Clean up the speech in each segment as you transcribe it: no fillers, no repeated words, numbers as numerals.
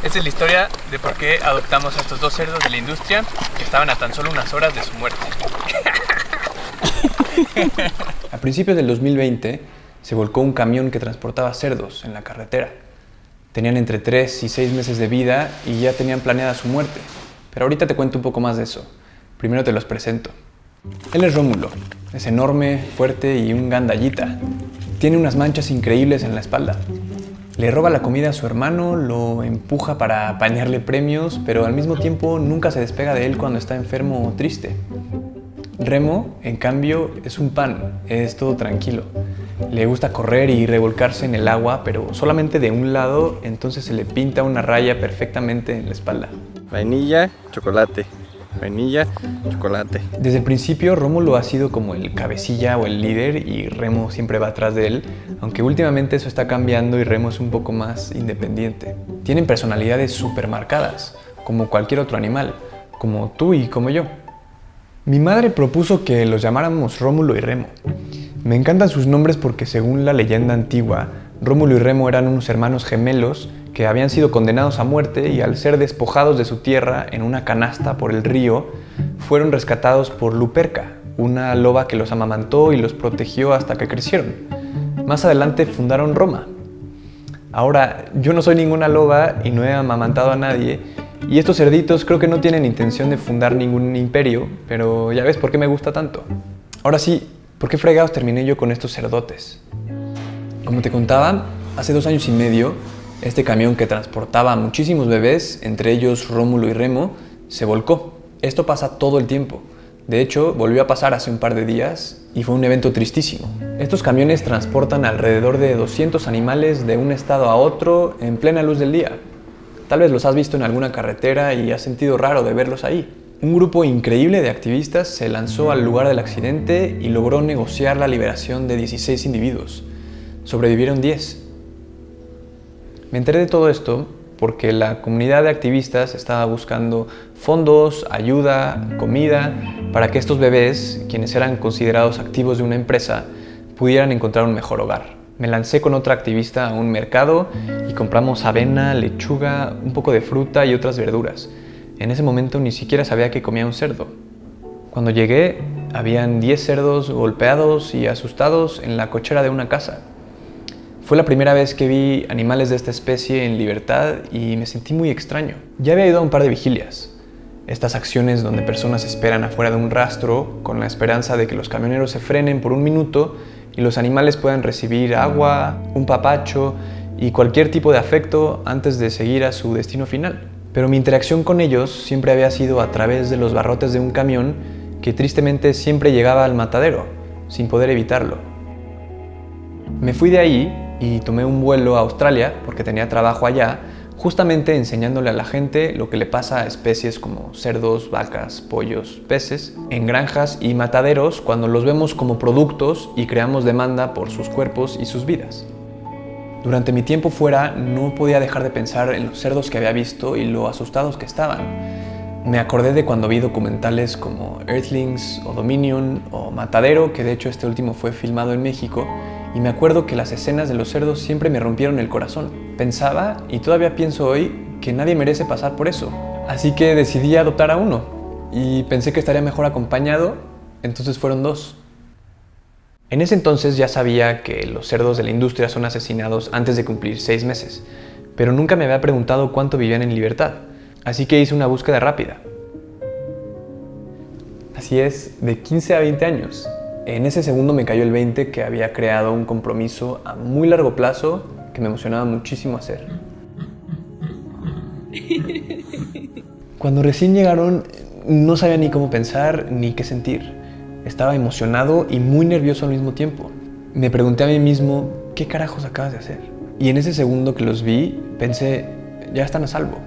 Esta es la historia de por qué adoptamos a estos dos cerdos de la industria que estaban a tan solo unas horas de su muerte. A principios del 2020 se volcó un camión que transportaba cerdos en la carretera. Tenían entre 3 y 6 meses de vida y ya tenían planeada su muerte. Pero ahorita te cuento un poco más de eso. Primero te los presento. Él es Rómulo. Es enorme, fuerte y un gandallita. Tiene unas manchas increíbles en la espalda. Le roba la comida a su hermano, lo empuja para apañarle premios, pero al mismo tiempo nunca se despega de él cuando está enfermo o triste. Remo, en cambio, es un pan, es todo tranquilo. Le gusta correr y revolcarse en el agua, pero solamente de un lado, entonces se le pinta una raya perfectamente en la espalda. Vainilla, chocolate. Vainilla, chocolate. Desde el principio, Rómulo ha sido como el cabecilla o el líder y Remo siempre va atrás de él, aunque últimamente eso está cambiando y Remo es un poco más independiente. Tienen personalidades súper marcadas, como cualquier otro animal, como tú y como yo. Mi madre propuso que los llamáramos Rómulo y Remo. Me encantan sus nombres porque según la leyenda antigua, Rómulo y Remo eran unos hermanos gemelos que habían sido condenados a muerte y al ser despojados de su tierra en una canasta por el río, fueron rescatados por Luperca, una loba que los amamantó y los protegió hasta que crecieron. Más adelante fundaron Roma. Ahora, yo no soy ninguna loba y no he amamantado a nadie, y estos cerditos creo que no tienen intención de fundar ningún imperio, pero ya ves por qué me gusta tanto. Ahora sí, ¿por qué fregados terminé yo con estos cerdotes? Como te contaba, hace 2 años y medio, este camión que transportaba a muchísimos bebés, entre ellos Rómulo y Remo, se volcó. Esto pasa todo el tiempo. De hecho, volvió a pasar hace un par de días y fue un evento tristísimo. Estos camiones transportan alrededor de 200 animales de un estado a otro en plena luz del día. Tal vez los has visto en alguna carretera y has sentido raro de verlos ahí. Un grupo increíble de activistas se lanzó al lugar del accidente y logró negociar la liberación de 16 individuos. Sobrevivieron 10. Me enteré de todo esto porque la comunidad de activistas estaba buscando fondos, ayuda, comida, para que estos bebés, quienes eran considerados activos de una empresa, pudieran encontrar un mejor hogar. Me lancé con otra activista a un mercado y compramos avena, lechuga, un poco de fruta y otras verduras. En ese momento ni siquiera sabía que comía un cerdo. Cuando llegué, habían 10 cerdos golpeados y asustados en la cochera de una casa. Fue la primera vez que vi animales de esta especie en libertad y me sentí muy extraño. Ya había ido a un par de vigilias. Estas acciones donde personas esperan afuera de un rastro con la esperanza de que los camioneros se frenen por un minuto y los animales puedan recibir agua, un papacho y cualquier tipo de afecto antes de seguir a su destino final. Pero mi interacción con ellos siempre había sido a través de los barrotes de un camión que tristemente siempre llegaba al matadero, sin poder evitarlo. Me fui de ahí y tomé un vuelo a Australia porque tenía trabajo allá, justamente enseñándole a la gente lo que le pasa a especies como cerdos, vacas, pollos, peces, en granjas y mataderos cuando los vemos como productos y creamos demanda por sus cuerpos y sus vidas. Durante mi tiempo fuera no podía dejar de pensar en los cerdos que había visto y lo asustados que estaban. Me acordé de cuando vi documentales como Earthlings o Dominion o Matadero, que de hecho este último fue filmado en México, y me acuerdo que las escenas de los cerdos siempre me rompieron el corazón. Pensaba, y todavía pienso hoy, que nadie merece pasar por eso. Así que decidí adoptar a uno, y pensé que estaría mejor acompañado, entonces fueron 2. En ese entonces ya sabía que los cerdos de la industria son asesinados antes de cumplir 6 meses, pero nunca me había preguntado cuánto vivían en libertad, así que hice una búsqueda rápida. Así es, de 15 a 20 años. En ese segundo me cayó el 20 que había creado un compromiso a muy largo plazo que me emocionaba muchísimo hacer. Cuando recién llegaron, no sabía ni cómo pensar ni qué sentir. Estaba emocionado y muy nervioso al mismo tiempo. Me pregunté a mí mismo, ¿qué carajos acabas de hacer? Y en ese segundo que los vi, pensé, ya están a salvo.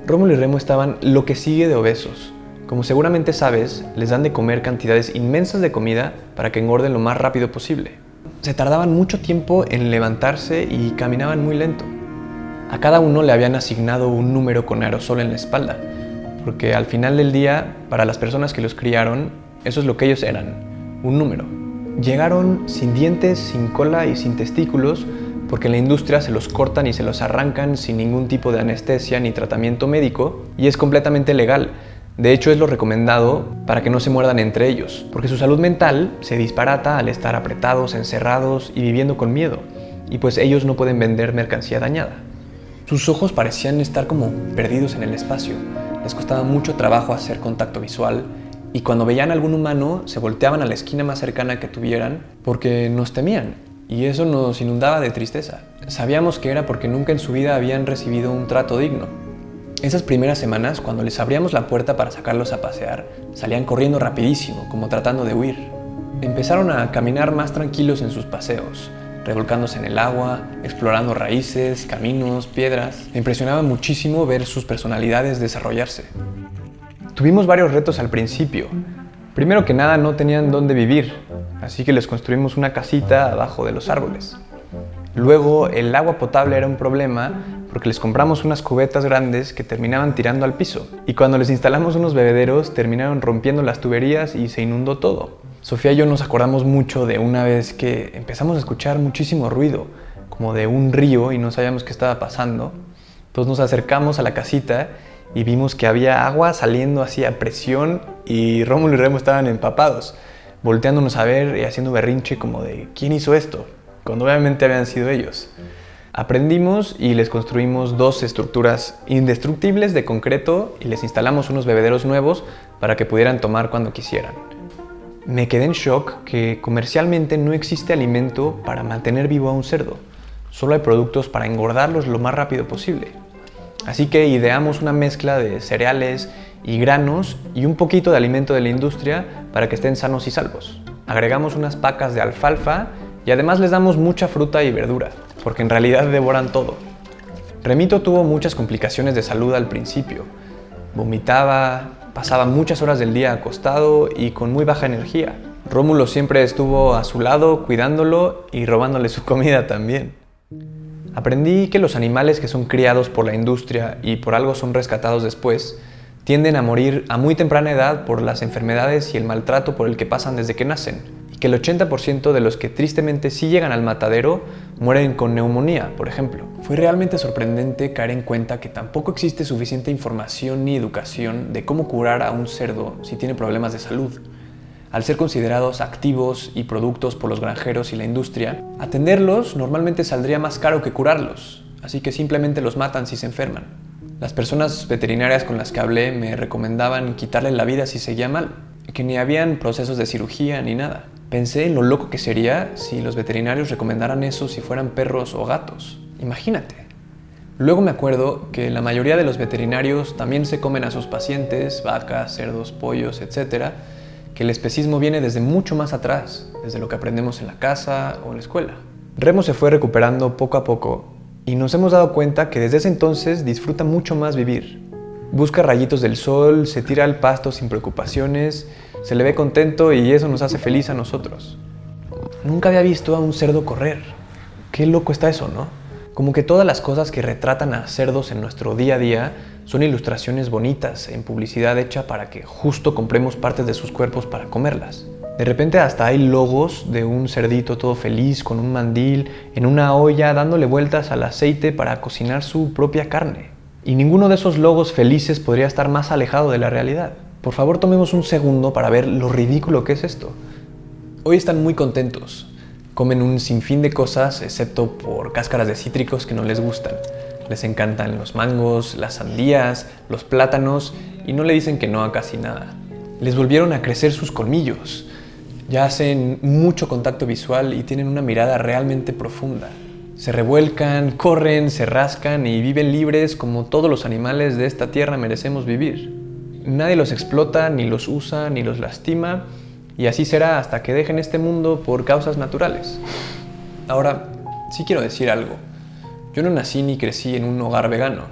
Rómulo y Remo estaban lo que sigue de obesos. Como seguramente sabes, les dan de comer cantidades inmensas de comida para que engorden lo más rápido posible. Se tardaban mucho tiempo en levantarse y caminaban muy lento. A cada uno le habían asignado un número con aerosol en la espalda, porque al final del día, para las personas que los criaron, eso es lo que ellos eran, un número. Llegaron sin dientes, sin cola y sin testículos, porque en la industria se los cortan y se los arrancan sin ningún tipo de anestesia ni tratamiento médico, y es completamente legal. De hecho, es lo recomendado para que no se muerdan entre ellos, porque su salud mental se disparata al estar apretados, encerrados y viviendo con miedo, y pues ellos no pueden vender mercancía dañada. Sus ojos parecían estar como perdidos en el espacio, les costaba mucho trabajo hacer contacto visual, y cuando veían a algún humano se volteaban a la esquina más cercana que tuvieran porque nos temían, y eso nos inundaba de tristeza. Sabíamos que era porque nunca en su vida habían recibido un trato digno. Esas primeras semanas, cuando les abríamos la puerta para sacarlos a pasear, salían corriendo rapidísimo, como tratando de huir. Empezaron a caminar más tranquilos en sus paseos, revolcándose en el agua, explorando raíces, caminos, piedras. Me impresionaba muchísimo ver sus personalidades desarrollarse. Tuvimos varios retos al principio. Primero que nada, no tenían dónde vivir, así que les construimos una casita abajo de los árboles. Luego, el agua potable era un problema porque les compramos unas cubetas grandes que terminaban tirando al piso. Y cuando les instalamos unos bebederos, terminaron rompiendo las tuberías y se inundó todo. Sofía y yo nos acordamos mucho de una vez que empezamos a escuchar muchísimo ruido, como de un río, y no sabíamos qué estaba pasando. Entonces nos acercamos a la casita y vimos que había agua saliendo así a presión y Rómulo y Remo estaban empapados, volteándonos a ver y haciendo berrinche como de ¿quién hizo esto?, cuando obviamente habían sido ellos. Aprendimos y les construimos 2 estructuras indestructibles de concreto y les instalamos unos bebederos nuevos para que pudieran tomar cuando quisieran. Me quedé en shock que comercialmente no existe alimento para mantener vivo a un cerdo. Solo hay productos para engordarlos lo más rápido posible. Así que ideamos una mezcla de cereales y granos y un poquito de alimento de la industria para que estén sanos y salvos. Agregamos unas pacas de alfalfa y además les damos mucha fruta y verdura, porque en realidad devoran todo. Remito tuvo muchas complicaciones de salud al principio. Vomitaba, pasaba muchas horas del día acostado y con muy baja energía. Rómulo siempre estuvo a su lado cuidándolo y robándole su comida también. Aprendí que los animales que son criados por la industria y por algo son rescatados después, tienden a morir a muy temprana edad por las enfermedades y el maltrato por el que pasan desde que nacen. Que el 80% de los que tristemente sí llegan al matadero mueren con neumonía, por ejemplo. Fue realmente sorprendente caer en cuenta que tampoco existe suficiente información ni educación de cómo curar a un cerdo si tiene problemas de salud. Al ser considerados activos y productos por los granjeros y la industria, atenderlos normalmente saldría más caro que curarlos, así que simplemente los matan si se enferman. Las personas veterinarias con las que hablé me recomendaban quitarle la vida si seguía mal, que ni habían procesos de cirugía ni nada. Pensé en lo loco que sería si los veterinarios recomendaran eso si fueran perros o gatos. Imagínate. Luego me acuerdo que la mayoría de los veterinarios también se comen a sus pacientes, vacas, cerdos, pollos, etc., que el especismo viene desde mucho más atrás, desde lo que aprendemos en la casa o en la escuela. Remo se fue recuperando poco a poco y nos hemos dado cuenta que desde ese entonces disfruta mucho más vivir. Busca rayitos del sol, se tira al pasto sin preocupaciones, se le ve contento y eso nos hace feliz a nosotros. Nunca había visto a un cerdo correr. Qué loco está eso, ¿no? Como que todas las cosas que retratan a cerdos en nuestro día a día son ilustraciones bonitas en publicidad hecha para que justo compremos partes de sus cuerpos para comerlas. De repente hasta hay logos de un cerdito todo feliz con un mandil en una olla dándole vueltas al aceite para cocinar su propia carne. Y ninguno de esos logos felices podría estar más alejado de la realidad. Por favor, tomemos un segundo para ver lo ridículo que es esto. Hoy están muy contentos. Comen un sinfín de cosas, excepto por cáscaras de cítricos que no les gustan. Les encantan los mangos, las sandías, los plátanos y no le dicen que no a casi nada. Les volvieron a crecer sus colmillos. Ya hacen mucho contacto visual y tienen una mirada realmente profunda. Se revuelcan, corren, se rascan y viven libres como todos los animales de esta tierra merecemos vivir. Nadie los explota, ni los usa, ni los lastima, y así será hasta que dejen este mundo por causas naturales. Ahora, sí quiero decir algo. Yo no nací ni crecí en un hogar vegano.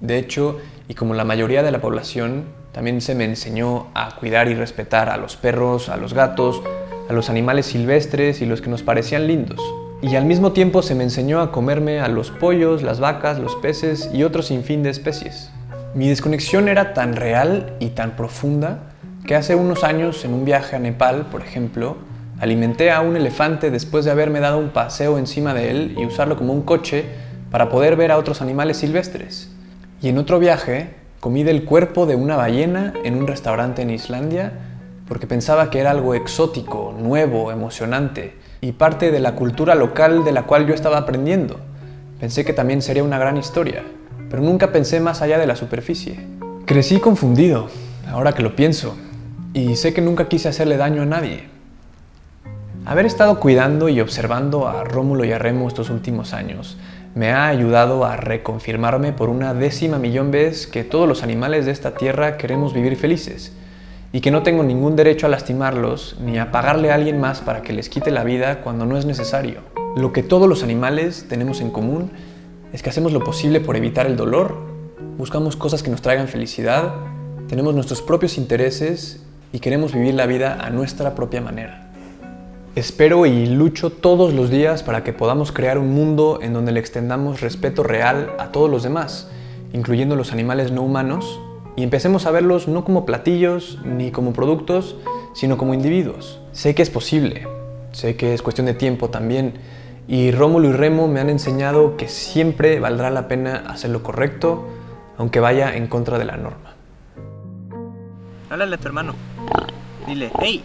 De hecho, y como la mayoría de la población, también se me enseñó a cuidar y respetar a los perros, a los gatos, a los animales silvestres y los que nos parecían lindos. Y al mismo tiempo se me enseñó a comerme a los pollos, las vacas, los peces y otro sinfín de especies. Mi desconexión era tan real y tan profunda que hace unos años en un viaje a Nepal, por ejemplo, Alimenté a un elefante después de haberme dado un paseo encima de él y usarlo como un coche para poder ver a otros animales silvestres. Y en otro viaje, comí del cuerpo de una ballena en un restaurante en Islandia porque pensaba que era algo exótico, nuevo, emocionante y parte de la cultura local de la cual yo estaba aprendiendo. Pensé que también sería una gran historia, pero nunca pensé más allá de la superficie. Crecí confundido, ahora que lo pienso, y sé que nunca quise hacerle daño a nadie. Haber estado cuidando y observando a Rómulo y a Remo estos últimos años me ha ayudado a reconfirmarme por una 10.000.000 vez que todos los animales de esta tierra queremos vivir felices y que no tengo ningún derecho a lastimarlos ni a pagarle a alguien más para que les quite la vida cuando no es necesario. Lo que todos los animales tenemos en común es que hacemos lo posible por evitar el dolor, buscamos cosas que nos traigan felicidad, tenemos nuestros propios intereses y queremos vivir la vida a nuestra propia manera. Espero y lucho todos los días para que podamos crear un mundo en donde le extendamos respeto real a todos los demás, incluyendo los animales no humanos, y empecemos a verlos no como platillos ni como productos, sino como individuos. Sé que es posible, sé que es cuestión de tiempo también, y Rómulo y Remo me han enseñado que siempre valdrá la pena hacer lo correcto, aunque vaya en contra de la norma. Háblale a tu hermano. Dile, hey.